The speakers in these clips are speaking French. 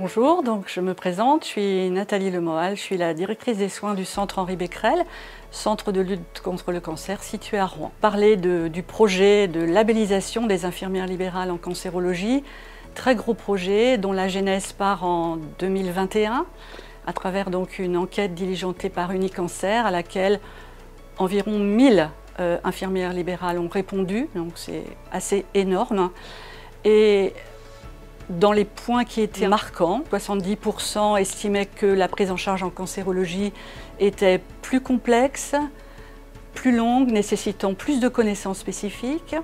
Bonjour, donc je me présente, je suis Nathalie Lemoal, je suis la directrice des soins du centre Henri Becquerel, centre de lutte contre le cancer situé à Rouen. Parler du projet de labellisation des infirmières libérales en cancérologie, très gros projet dont la genèse part en 2021 à travers donc une enquête diligentée par Unicancer à laquelle environ 1000 infirmières libérales ont répondu, donc c'est assez énorme. Et dans les points qui étaient marquants, 70% estimaient que la prise en charge en cancérologie était plus complexe, plus longue, nécessitant plus de connaissances spécifiques.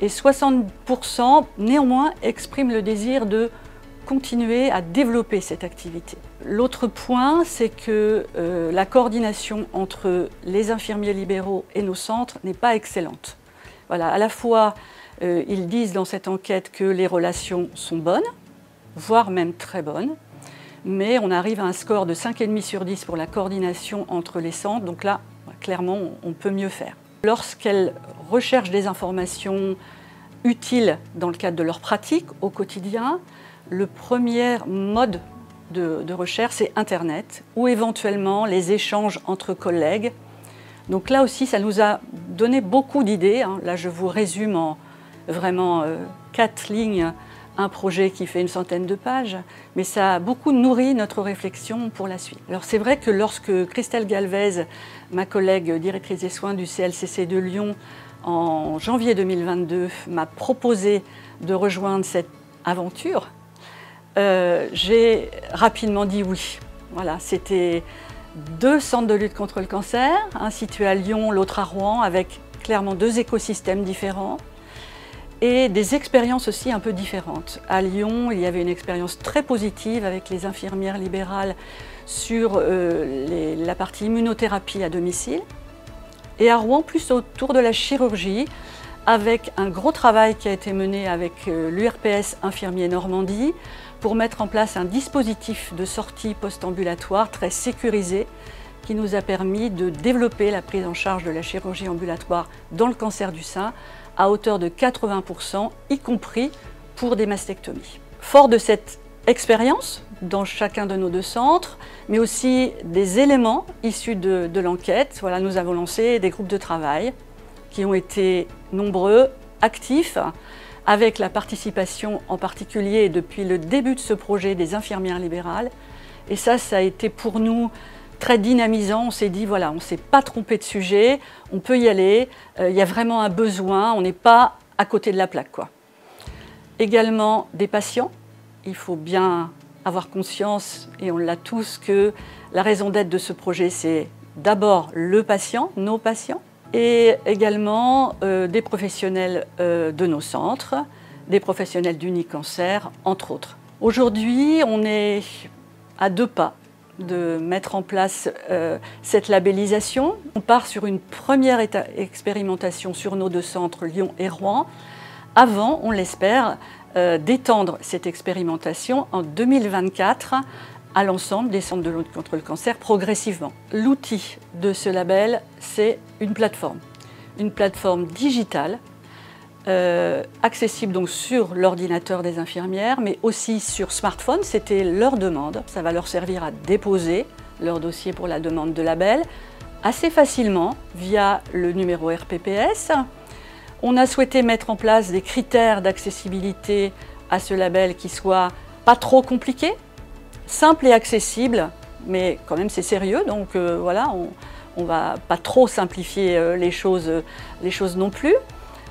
Et 60% néanmoins expriment le désir de continuer à développer cette activité. L'autre point, c'est que la coordination entre les infirmiers libéraux et nos centres n'est pas excellente. Voilà, à la fois, ils disent dans cette enquête que les relations sont bonnes, voire même très bonnes, mais on arrive à un score de 5,5 sur 10 pour la coordination entre les centres, donc là, clairement, on peut mieux faire. Lorsqu'elles recherchent des informations utiles dans le cadre de leur pratique au quotidien, le premier mode de recherche, c'est Internet, ou éventuellement les échanges entre collègues. Donc là aussi, ça nous a donné beaucoup d'idées. Là, je vous résume en vraiment 4 lignes un projet qui fait une centaine de pages, mais ça a beaucoup nourri notre réflexion pour la suite. Alors c'est vrai que lorsque Christelle Galvez, ma collègue directrice des soins du CLCC de Lyon, en janvier 2022, m'a proposé de rejoindre cette aventure, j'ai rapidement dit oui. Voilà, c'était 2 centres de lutte contre le cancer, un situé à Lyon, l'autre à Rouen, avec clairement 2 écosystèmes différents et des expériences aussi un peu différentes. À Lyon, il y avait une expérience très positive avec les infirmières libérales sur la partie immunothérapie à domicile. Et à Rouen, plus autour de la chirurgie, avec un gros travail qui a été mené avec l'URPS Infirmiers Normandie pour mettre en place un dispositif de sortie post-ambulatoire très sécurisé qui nous a permis de développer la prise en charge de la chirurgie ambulatoire dans le cancer du sein à hauteur de 80%, y compris pour des mastectomies. Fort de cette expérience dans chacun de nos 2 centres, mais aussi des éléments issus de l'enquête, voilà, nous avons lancé des groupes de travail qui ont été nombreux, actifs, avec la participation en particulier depuis le début de ce projet des infirmières libérales. Et ça a été pour nous très dynamisant. On s'est dit, voilà, on ne s'est pas trompé de sujet, on peut y aller, il y a vraiment un besoin, on n'est pas à côté de la plaque, quoi. Également des patients. Il faut bien avoir conscience, et on l'a tous, que la raison d'être de ce projet, c'est d'abord le patient, nos patients, et également des professionnels de nos centres, des professionnels d'Unicancer, entre autres. Aujourd'hui, on est à 2 pas de mettre en place cette labellisation. On part sur une première expérimentation sur nos 2 centres, Lyon et Rouen, avant, on l'espère, d'étendre cette expérimentation en 2024 à l'ensemble des centres de lutte contre le cancer progressivement. L'outil de ce label, c'est une plateforme digitale, accessible donc sur l'ordinateur des infirmières, mais aussi sur smartphone. C'était leur demande. Ça va leur servir à déposer leur dossier pour la demande de label assez facilement via le numéro RPPS. On a souhaité mettre en place des critères d'accessibilité à ce label qui soient pas trop compliqués, simples et accessibles, mais quand même c'est sérieux, donc voilà, on va pas trop simplifier les choses non plus.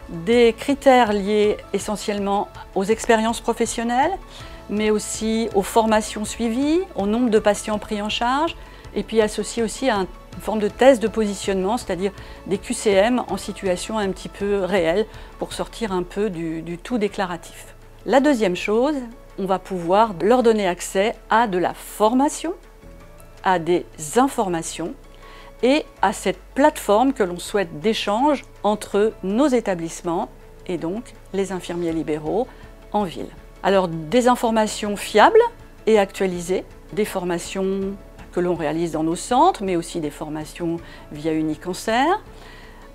Des critères liés essentiellement aux expériences professionnelles, mais aussi aux formations suivies, au nombre de patients pris en charge, et puis associés aussi à une forme de test de positionnement, c'est-à-dire des QCM en situation un petit peu réelle, pour sortir un peu du tout déclaratif. La deuxième chose, on va pouvoir leur donner accès à de la formation, à des informations, et à cette plateforme que l'on souhaite d'échange entre nos établissements et donc les infirmiers libéraux en ville. Alors des informations fiables et actualisées, des formations que l'on réalise dans nos centres, mais aussi des formations via Unicancer.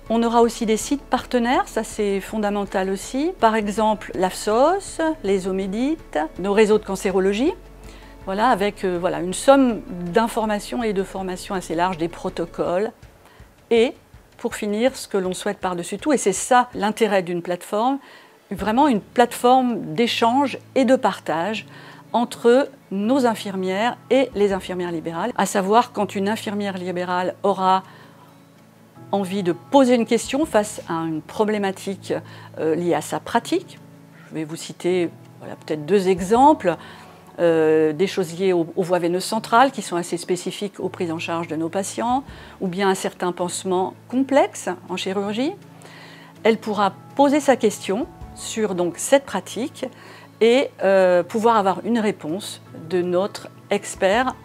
On aura aussi des sites partenaires, ça c'est fondamental aussi. Par exemple l'AFSOS, les OMEDIT, nos réseaux de cancérologie, voilà, avec voilà, une somme d'informations et de formations assez large, des protocoles, et pour finir, ce que l'on souhaite par-dessus tout, et c'est ça l'intérêt d'une plateforme, vraiment une plateforme d'échange et de partage entre nos infirmières et les infirmières libérales, à savoir quand une infirmière libérale aura envie de poser une question face à une problématique liée à sa pratique. Je vais vous citer voilà, peut-être 2 exemples. Des choses liées aux voies veineuses centrales qui sont assez spécifiques aux prises en charge de nos patients, ou bien un certain pansement complexe en chirurgie. Elle pourra poser sa question sur donc, cette pratique et pouvoir avoir une réponse de notre expert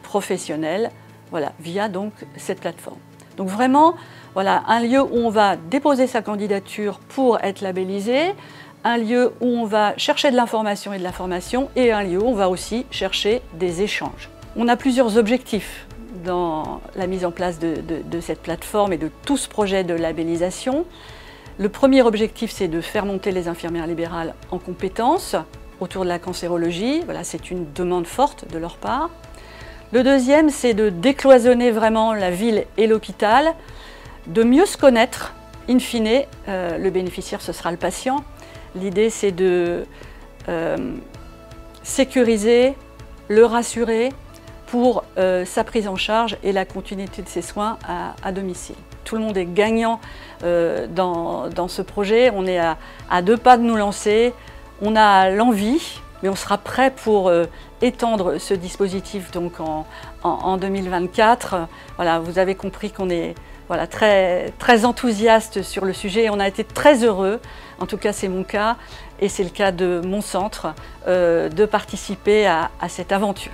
professionnel voilà, via donc, cette plateforme. Donc vraiment, voilà, un lieu où on va déposer sa candidature pour être labellisé, un lieu où on va chercher de l'information et de la formation, et un lieu où on va aussi chercher des échanges. On a plusieurs objectifs dans la mise en place de cette plateforme et de tout ce projet de labellisation. Le premier objectif, c'est de faire monter les infirmières libérales en compétences autour de la cancérologie. Voilà, c'est une demande forte de leur part. Le deuxième, c'est de décloisonner vraiment la ville et l'hôpital, de mieux se connaître. In fine, le bénéficiaire, ce sera le patient. L'idée, c'est de sécuriser, le rassurer pour sa prise en charge et la continuité de ses soins à domicile. Tout le monde est gagnant dans ce projet. On est à 2 pas de nous lancer. On a l'envie, mais on sera prêt pour étendre ce dispositif donc en 2024. Voilà, vous avez compris qu'on est voilà, très enthousiaste sur le sujet et on a été très heureux, en tout cas c'est mon cas et c'est le cas de mon centre, de participer à cette aventure.